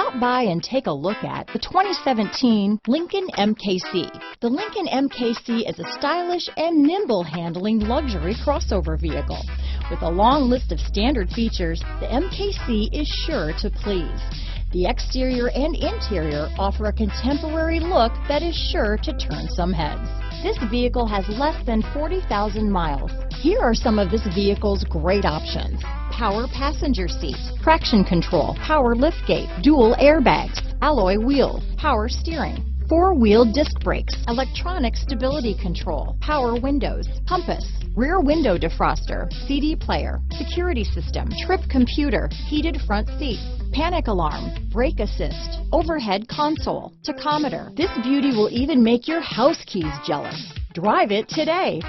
Stop by and take a look at the 2017 Lincoln MKC. The Lincoln MKC is a stylish and nimble handling luxury crossover vehicle. With a long list of standard features, the MKC is sure to please. The exterior and interior offer a contemporary look that is sure to turn some heads. This vehicle has less than 40,000 miles. Here are some of this vehicle's great options: power passenger seat, traction control, power liftgate, dual airbags, alloy wheels, power steering, four-wheel disc brakes, electronic stability control, power windows, compass, rear window defroster, CD player, security system, trip computer, heated front seats, panic alarm, brake assist, overhead console, tachometer. This beauty will even make your house keys jealous. Drive it today.